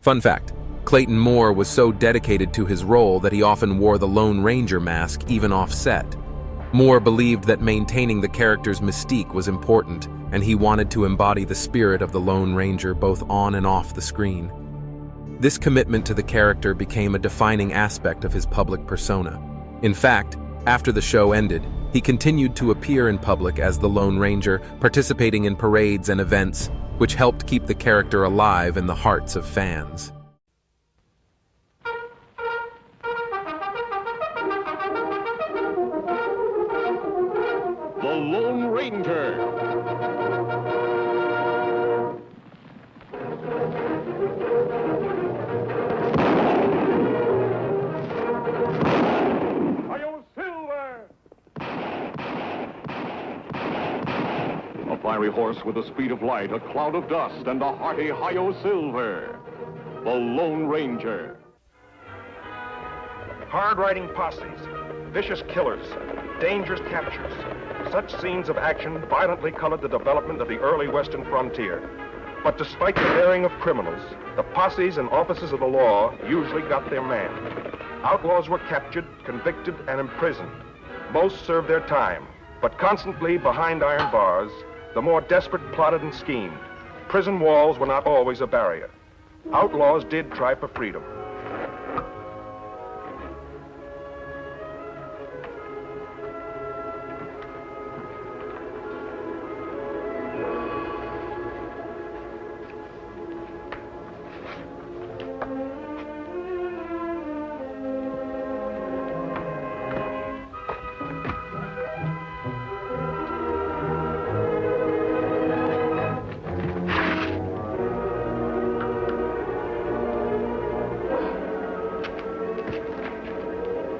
Fun fact, Clayton Moore was so dedicated to his role that he often wore the Lone Ranger mask even off-set. Moore believed that maintaining the character's mystique was important, and he wanted to embody the spirit of the Lone Ranger both on and off the screen. This commitment to the character became a defining aspect of his public persona. In fact, after the show ended, he continued to appear in public as the Lone Ranger, participating in parades and events, which helped keep the character alive in the hearts of fans. The Lone Ranger. A fiery horse with the speed of light, a cloud of dust, and a hearty Hi-Yo Silver. The Lone Ranger. Hard-riding posses, vicious killers, dangerous captures. Such scenes of action violently colored the development of the early Western frontier. But despite the daring of criminals, the posses and officers of the law usually got their man. Outlaws were captured, convicted, and imprisoned. Most served their time, but constantly behind iron bars, the more desperate plotted and schemed. Prison walls were not always a barrier. Outlaws did try for freedom.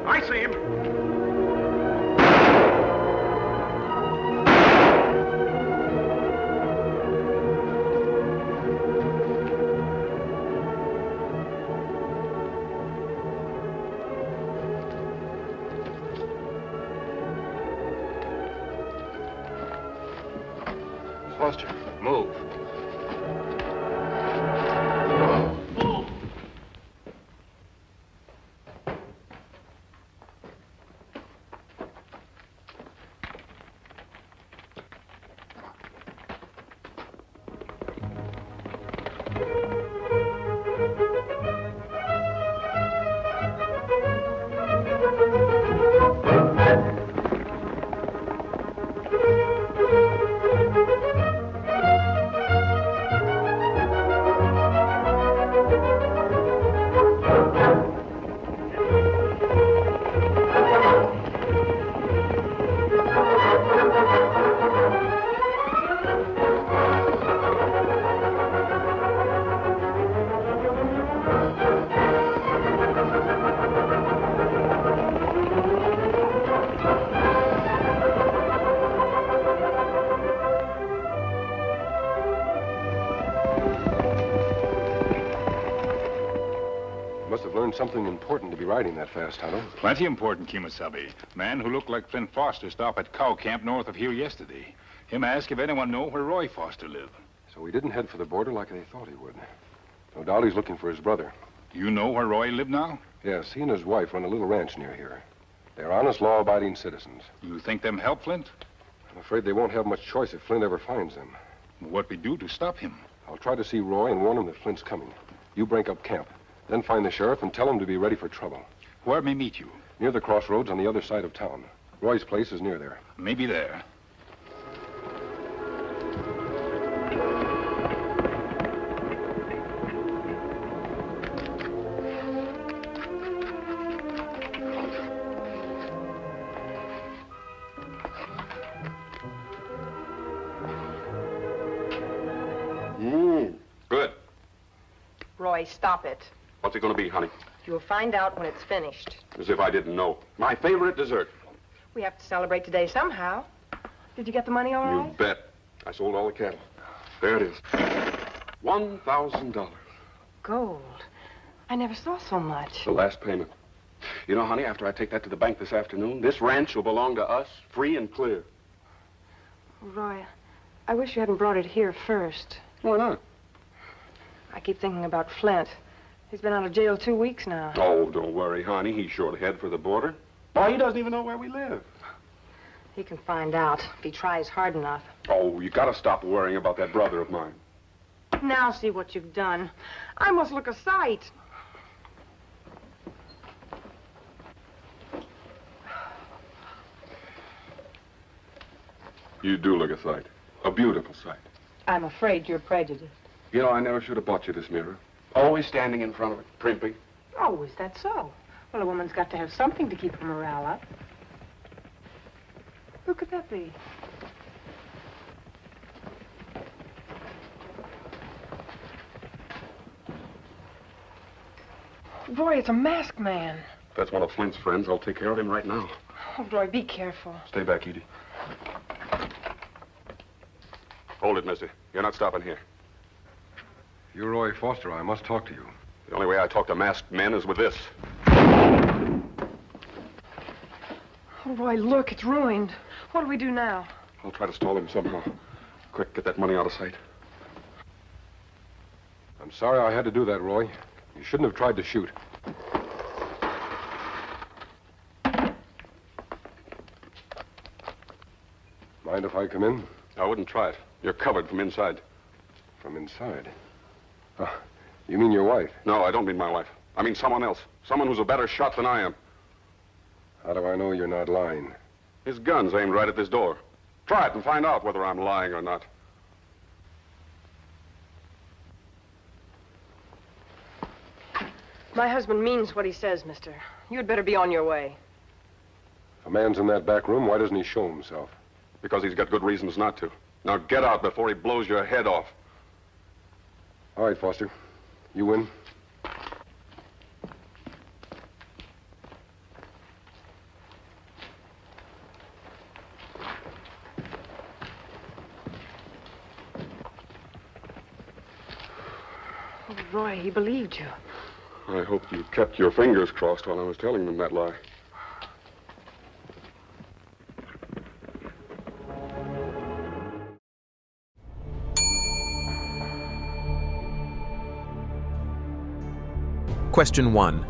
I see him. Foster, move. Must have learned something important to be riding that fast, Tonto. Plenty important, Kimasabi. Man who looked like Flint Foster stopped at cow camp north of here yesterday. Him asked if anyone know where Roy Foster lived. So he didn't head for the border like they thought he would. No doubt he's looking for his brother. You know where Roy lived now? Yes, he and his wife run a little ranch near here. They're honest, law-abiding citizens. You think them help Flint? I'm afraid they won't have much choice if Flint ever finds them. What we do to stop him? I'll try to see Roy and warn him that Flint's coming. You break up camp. Then find the sheriff and tell him to be ready for trouble. Where may meet you? Near the crossroads on the other side of town. Roy's place is near there. Maybe there. Good. Roy, stop it. What's it going to be, honey? You'll find out when it's finished. As if I didn't know. My favorite dessert. We have to celebrate today somehow. Did you get the money all right? You bet. I sold all the cattle. There it is. $1,000. Gold. I never saw so much. The last payment. You know, honey, after I take that to the bank this afternoon, this ranch will belong to us, free and clear. Roy, I wish you hadn't brought it here first. Why not? I keep thinking about Flint. He's been out of jail 2 weeks now. Oh, don't worry, honey. He's sure to head for the border. Why, he doesn't even know where we live. He can find out if he tries hard enough. Oh, you gotta stop worrying about that brother of mine. Now see what you've done. I must look a sight. You do look a sight. A beautiful sight. I'm afraid you're prejudiced. You know, I never should have bought you this mirror. Always standing in front of it, primping. Oh, is that so? Well, a woman's got to have something to keep her morale up. Who could that be? Roy, it's a masked man. If that's one of Flint's friends, I'll take care of him right now. Oh, Roy, be careful. Stay back, Edie. Hold it, mister. You're not stopping here. You're Roy Foster. I must talk to you. The only way I talk to masked men is with this. Oh, Roy, look, it's ruined. What do we do now? I'll try to stall him somehow. Quick, get that money out of sight. I'm sorry I had to do that, Roy. You shouldn't have tried to shoot. Mind if I come in? I wouldn't try it. You're covered from inside. From inside? Oh, you mean your wife? No, I don't mean my wife. I mean someone else. Someone who's a better shot than I am. How do I know you're not lying? His gun's aimed right at this door. Try it and find out whether I'm lying or not. My husband means what he says, mister. You'd better be on your way. If a man's in that back room, why doesn't he show himself? Because he's got good reasons not to. Now get out before he blows your head off. All right, Foster. You win. Oh, Roy, he believed you. I hope you kept your fingers crossed while I was telling them that lie. Question 1.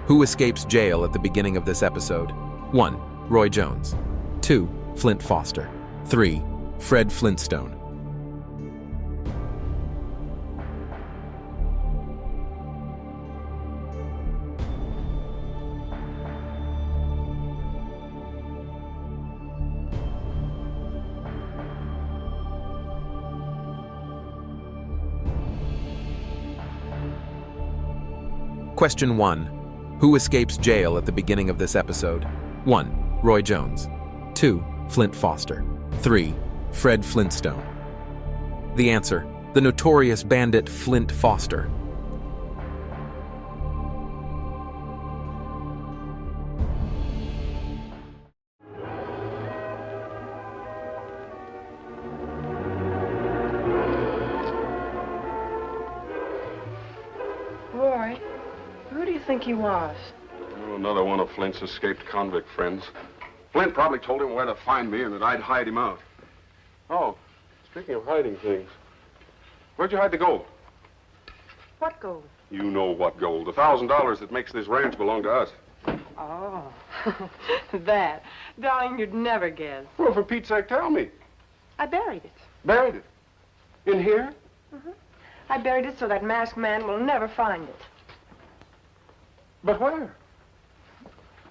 Who escapes jail at the beginning of this episode? 1. Roy Jones. 2. Flint Foster. 3. Fred Flintstone. Question 1. Who escapes jail at the beginning of this episode? 1. Roy Jones. 2. Flint Foster. 3. Fred Flintstone. The answer: the notorious bandit Flint Foster. Roy, who do you think he was? Oh, another one of Flint's escaped convict friends. Flint probably told him where to find me and that I'd hide him out. Oh, speaking of hiding things, where'd you hide the gold? What gold? You know what gold. The $1,000 that makes this ranch belong to us. Oh, that. Darling, you'd never guess. Well, for Pete's sake, tell me. I buried it. Buried it? In here? I buried it so that masked man will never find it. But where?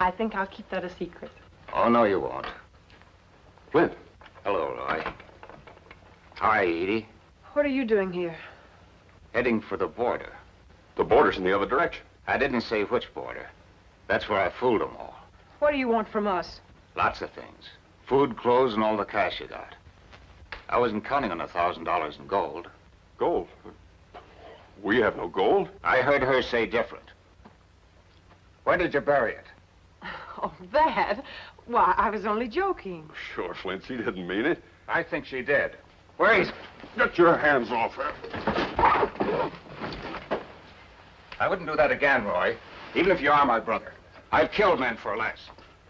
I think I'll keep that a secret. Oh, no, you won't. Flint. Hello, Roy. Hi, Edie. What are you doing here? Heading for the border. The border's in the other direction. I didn't say which border. That's where I fooled them all. What do you want from us? Lots of things. Food, clothes, and all the cash you got. I wasn't counting on $1,000 in gold. Gold? We have no gold. I heard her say different. Where did you bury it? Oh, that? Why, I was only joking. Sure, Flint, she didn't mean it. I think she did. Where is... Get your hands off her. I wouldn't do that again, Roy. Even if you are my brother. I've killed men for less.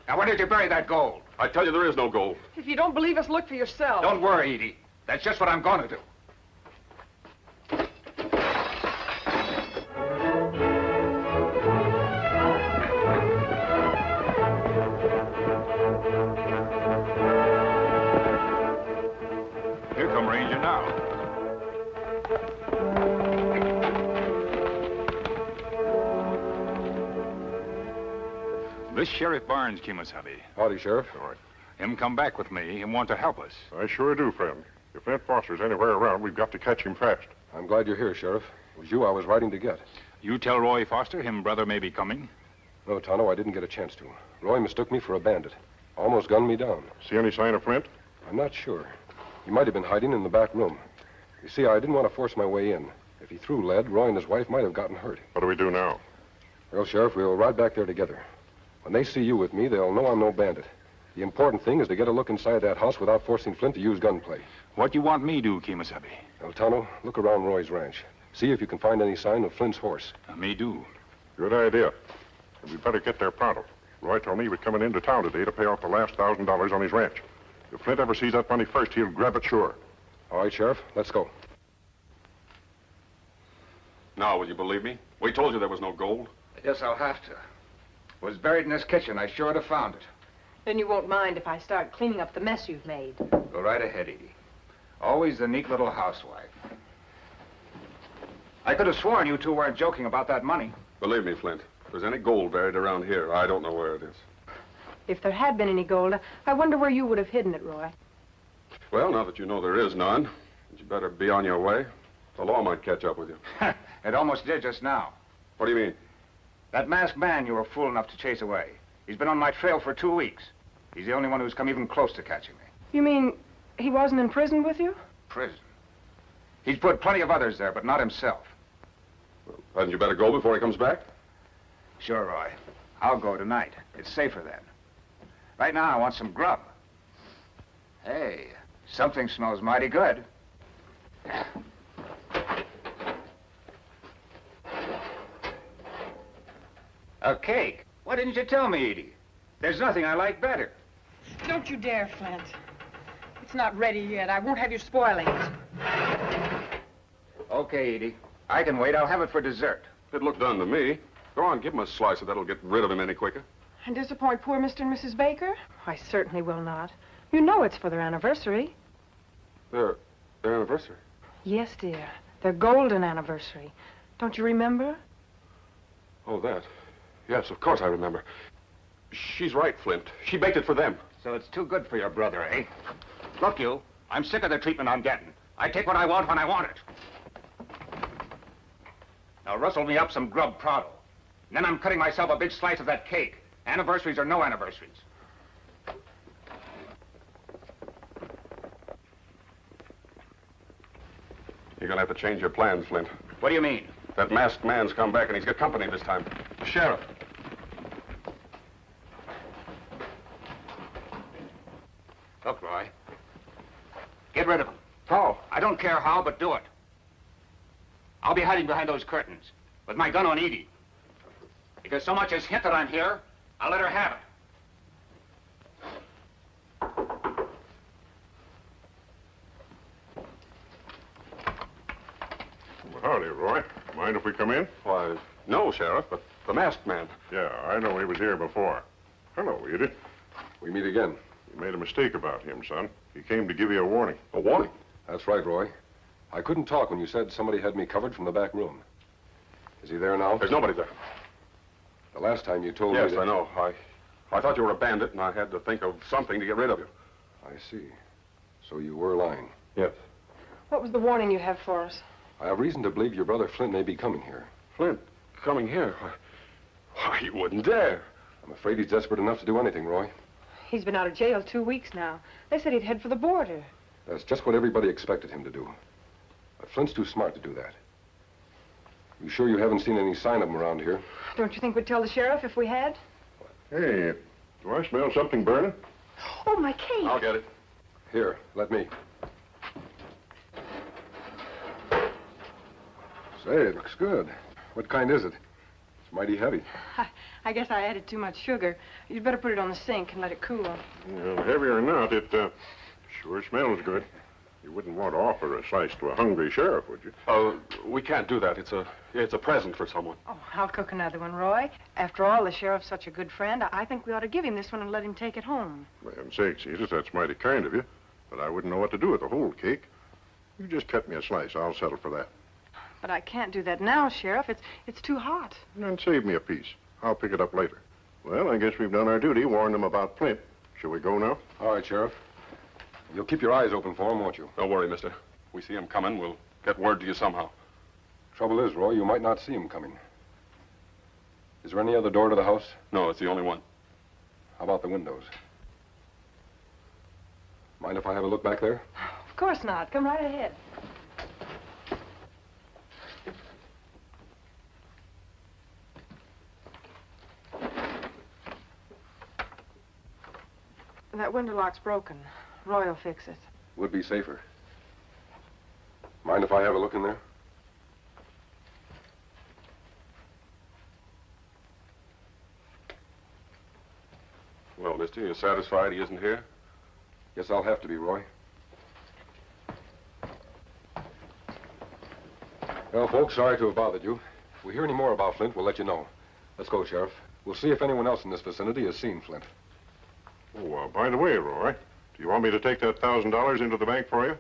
Now, where did you bury that gold? I tell you, there is no gold. If you don't believe us, look for yourself. Don't worry, Edie. That's just what I'm going to do. come ranger now. This Sheriff Barnes, Kimasabi. Howdy, Sheriff. All right. Him come back with me and want to help us. I sure do, friend. If Flint Foster's anywhere around, we've got to catch him fast. I'm glad you're here, Sheriff. It was you I was riding to get. You tell Roy Foster him brother may be coming. No, Tonto, I didn't get a chance to. Roy mistook me for a bandit. Almost gunned me down. See any sign of Flint? I'm not sure. He might have been hiding in the back room. You see, I didn't want to force my way in. If he threw lead, Roy and his wife might have gotten hurt. What do we do now? Well, Sheriff, we'll ride back there together. When they see you with me, they'll know I'm no bandit. The important thing is to get a look inside that house without forcing Flint to use gunplay. What you want me do, Kimasabi? El Tano, look around Roy's ranch. See if you can find any sign of Flint's horse. Me do. Good idea. And we'd better get there pronto. Roy told me he was coming into town today to pay off the last $1,000 on his ranch. If Flint ever sees that money first, he'll grab it sure. All right, Sheriff, let's go. Now, will you believe me? We told you there was no gold. I guess I'll have to. It was buried in this kitchen. I sure would have found it. Then you won't mind if I start cleaning up the mess you've made. Go right ahead, Edie. Always the neat little housewife. I could have sworn you two weren't joking about that money. Believe me, Flint, if there's any gold buried around here, I don't know where it is. If there had been any gold, I wonder where you would have hidden it, Roy. Well, now that you know there is none, you better be on your way. The law might catch up with you. It almost did just now. What do you mean? That masked man you were fool enough to chase away. He's been on my trail for 2 weeks. He's the only one who's come even close to catching me. You mean he wasn't in prison with you? Prison. He's put plenty of others there, but not himself. Well, hadn't you better go before he comes back? Sure, Roy. I'll go tonight. It's safer then. Right now, I want some grub. Hey, something smells mighty good. A cake. Why didn't you tell me, Edie? There's nothing I like better. Don't you dare, Flint. It's not ready yet. I won't have you spoiling it. Okay, Edie. I can wait. I'll have it for dessert. It looked done to me. Go on, give him a slice, and that'll get rid of him any quicker. And disappoint poor Mr. and Mrs. Baker? I certainly will not. You know it's for their anniversary. Their anniversary. Yes, dear. Their golden anniversary. Don't you remember? Oh, that. Yes, of course I remember. She's right, Flint. She baked it for them. So it's too good for your brother, eh? Look, you. I'm sick of the treatment I'm getting. I take what I want when I want it. Now rustle me up some grub pronto. And then I'm cutting myself a big slice of that cake. Anniversaries or no anniversaries. You're gonna have to change your plans, Flint. What do you mean? That masked man's come back, and he's got company this time. The sheriff. Look, Roy. Get rid of him. How? I don't care how, but do it. I'll be hiding behind those curtains with my gun on Edie. If you so much as hint that I'm here, I'll let her have it. Well, howdy, Roy. Mind if we come in? Why, no, Sheriff, but the masked man. Yeah, I know he was here before. Hello, Edie. We meet again. You made a mistake about him, son. He came to give you a warning. A warning? That's right, Roy. I couldn't talk when you said somebody had me covered from the back room. Is he there now? There's nobody there. The last time you told me Yes, that... I know. I thought you were a bandit, and I had to think of something to get rid of you. I see. So you were lying. Yes. What was the warning you have for us? I have reason to believe your brother Flint may be coming here. Flint, coming here? Why, you wouldn't dare. I'm afraid he's desperate enough to do anything, Roy. He's been out of jail 2 weeks now. They said he'd head for the border. That's just what everybody expected him to do. But Flint's too smart to do that. You sure you haven't seen any sign of him around here? Don't you think we'd tell the sheriff if we had? Hey, do I smell something burning? Oh, my cake. I'll get it. Here, let me. Say, it looks good. What kind is it? It's mighty heavy. I guess I added too much sugar. You'd better put it on the sink and let it cool. Well, heavy or not, it sure smells good. You wouldn't want to offer a slice to a hungry sheriff, would you? Oh, we can't do that. It's a present for someone. Oh, I'll cook another one, Roy. After all, the sheriff's such a good friend. I think we ought to give him this one and let him take it home. For heaven's sakes, Edith, that's mighty kind of you. But I wouldn't know what to do with the whole cake. You just cut me a slice. I'll settle for that. But I can't do that now, Sheriff. It's too hot. And save me a piece. I'll pick it up later. Well, I guess we've done our duty, warned them about Flint. Shall we go now? All right, Sheriff. You'll keep your eyes open for him, won't you? Don't worry, mister. We see him coming, we'll get word to you somehow. Trouble is, Roy, you might not see him coming. Is there any other door to the house? No, it's the only one. How about the windows? Mind if I have a look back there? Of course not. Come right ahead. That window lock's broken. Roy will fix it. Would be safer. Mind if I have a look in there? Well, mister, you satisfied he isn't here? Guess I'll have to be, Roy. Well, folks, sorry to have bothered you. If we hear any more about Flint, we'll let you know. Let's go, Sheriff. We'll see if anyone else in this vicinity has seen Flint. Oh, by the way, Roy, do you want me to take that $1,000 into the bank for you?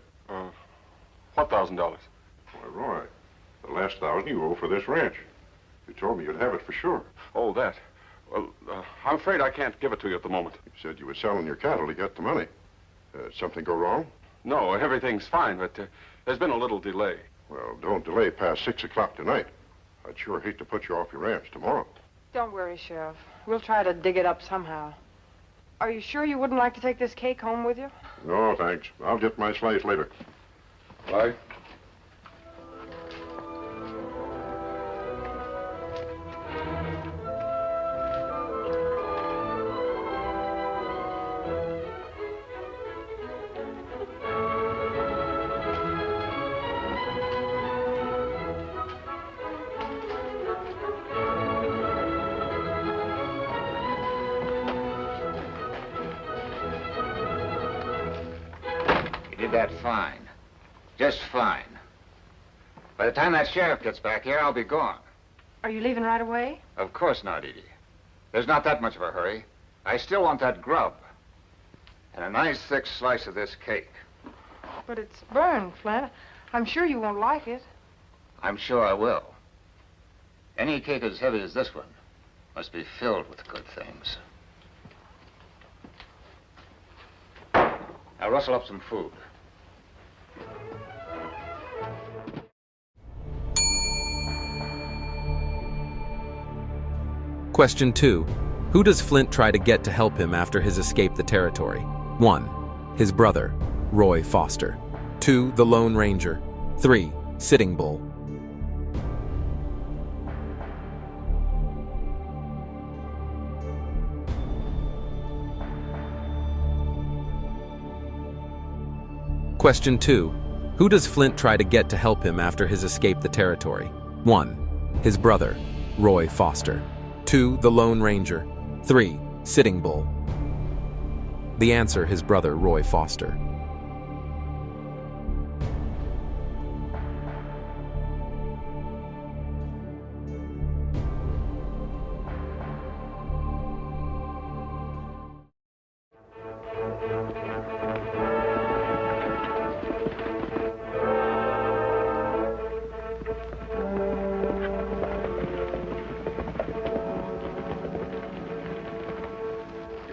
What $1,000? Why, Roy, the last 1,000 you owe for this ranch. You told me you'd have it for sure. Oh, that. Well, I'm afraid I can't give it to you at the moment. You said you were selling your cattle to get the money. Something go wrong? No, everything's fine, but there's been a little delay. Well, don't delay past 6 o'clock tonight. I'd sure hate to put you off your ranch tomorrow. Don't worry, Sheriff. We'll try to dig it up somehow. Are you sure you wouldn't like to take this cake home with you? No, thanks. I'll get my slice later. Bye. You did that fine. Just fine. By the time that sheriff gets back here, I'll be gone. Are you leaving right away? Of course not, Edie. There's not that much of a hurry. I still want that grub. And a nice thick slice of this cake. But it's burned, Flint. I'm sure you won't like it. I'm sure I will. Any cake as heavy as this one must be filled with good things. Now rustle up some food. Question 2. Who does Flint try to get to help him after his escape the territory? 1. His brother, Roy Foster. 2. The Lone Ranger. 3. Sitting Bull. Question 2. Who does Flint try to get to help him after his escape the territory? 1. His brother, Roy Foster. 2. The Lone Ranger. 3. Sitting Bull. The answer, his brother, Roy Foster.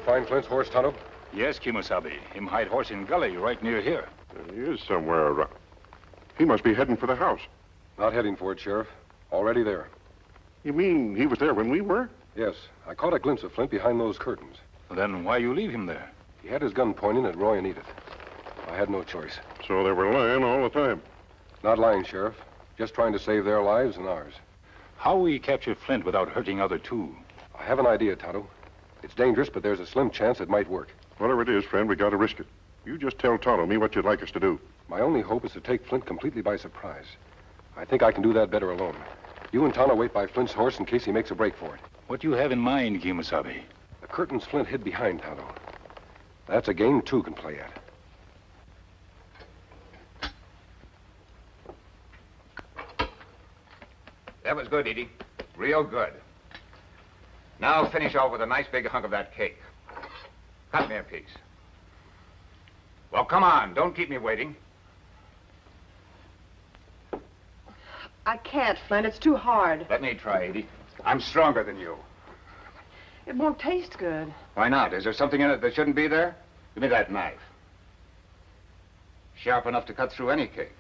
Find Flint's horse, Tonto? Yes, Kimosabe. Him hide horse in gully right near here. He is somewhere around. He must be heading for the house. Not heading for it, Sheriff. Already there. You mean he was there when we were? Yes, I caught a glimpse of Flint behind those curtains. Then why you leave him there? He had his gun pointing at Roy and Edith. I had no choice. So they were lying all the time. Not lying, Sheriff. Just trying to save their lives and ours. How we capture Flint without hurting other two? I have an idea, Tonto. It's dangerous, but there's a slim chance it might work. Whatever it is, friend, we got to risk it. You just tell Tonto me what you'd like us to do. My only hope is to take Flint completely by surprise. I think I can do that better alone. You and Tonto wait by Flint's horse in case he makes a break for it. What do you have in mind, Kimosabe? The curtains Flint hid behind, Tonto. That's a game two can play at. That was good, Edie. Real good. Now finish off with a nice big hunk of that cake. Cut me a piece. Well, come on. Don't keep me waiting. I can't, Flint. It's too hard. Let me try, Edie. I'm stronger than you. It won't taste good. Why not? Is there something in it that shouldn't be there? Give me that knife. Sharp enough to cut through any cake.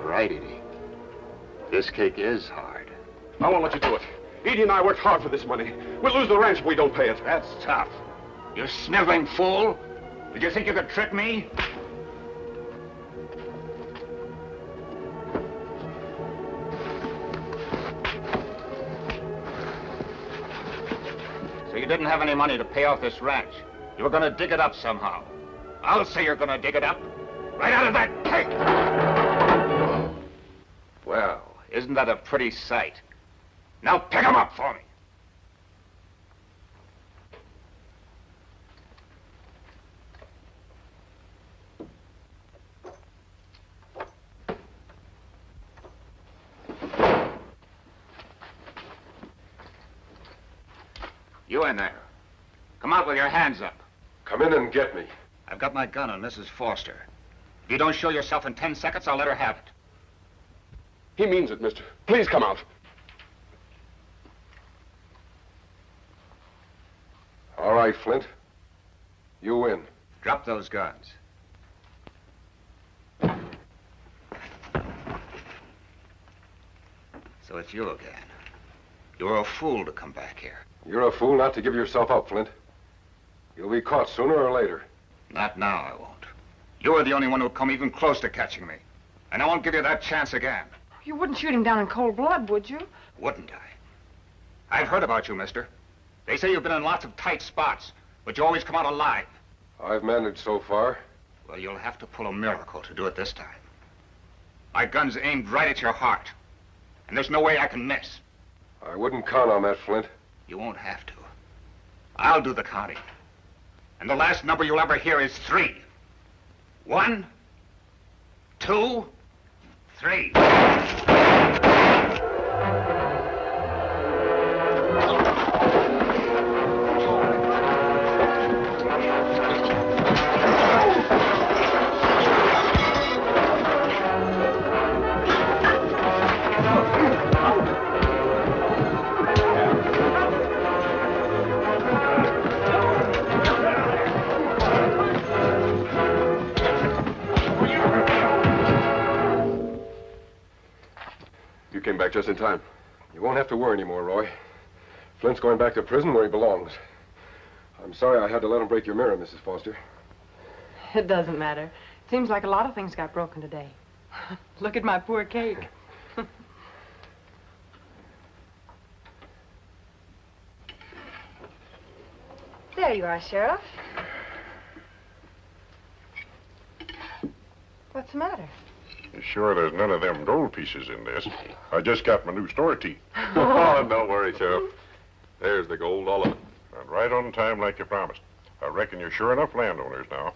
Right, Edie. This cake is hard. I won't let you do it. Edie and I worked hard for this money. We'll lose the ranch if we don't pay it. That's tough. You sniveling fool. Did you think you could trick me? So you didn't have any money to pay off this ranch. You were gonna dig it up somehow. I'll say you're gonna dig it up. Right out of that cake! Well, isn't that a pretty sight? Now pick 'em up for me. You in there. Come out with your hands up. Come in and get me. I've got my gun on Mrs. Foster. If you don't show yourself in 10 seconds, I'll let her have it. He means it, mister. Please come out. All right, Flint. You win. Drop those guns. So it's you again. You were a fool to come back here. You're a fool not to give yourself up, Flint. You'll be caught sooner or later. Not now, I won't. You were the only one who'd come even close to catching me. And I won't give you that chance again. You wouldn't shoot him down in cold blood, would you? Wouldn't I? I've heard about you, mister. They say you've been in lots of tight spots, but you always come out alive. I've managed so far. Well, you'll have to pull a miracle to do it this time. My gun's aimed right at your heart. And there's no way I can miss. I wouldn't count on that, Flint. You won't have to. I'll do the counting. And the last number you'll ever hear is 3. 1, 2, 3. You came back just in time. You won't have to worry anymore, Roy. Flint's going back to prison where he belongs. I'm sorry I had to let him break your mirror, Mrs. Foster. It doesn't matter. Seems like a lot of things got broken today. Look at my poor cake. There you are, Sheriff. What's the matter? You sure there's none of them gold pieces in this? I just got my new store teeth. Oh, don't worry, Sheriff. There's the gold, all of it. And right on time like you promised. I reckon you're sure enough landowners now.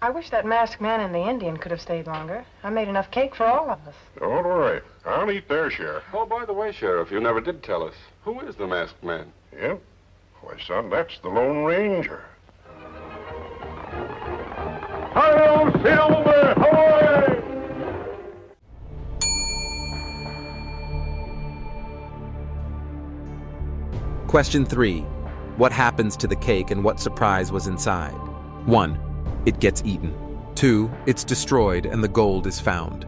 I wish that masked man and the Indian could have stayed longer. I made enough cake for all of us. Don't worry. I'll eat their share. Oh, by the way, Sheriff, you never did tell us. Who is the masked man? Yeah? Why, son, that's the Lone Ranger. Hi-yo, Silver! Ahoy! Question 3. What happens to the cake and what surprise was inside? 1. It gets eaten. 2. It's destroyed and the gold is found.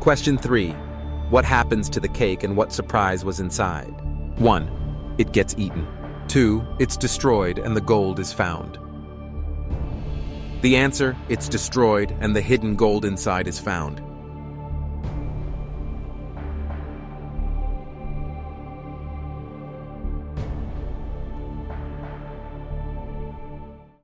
Question 3. What happens to the cake and what surprise was inside? 1. It gets eaten. 2. It's destroyed and the gold is found. The answer, it's destroyed and the hidden gold inside is found.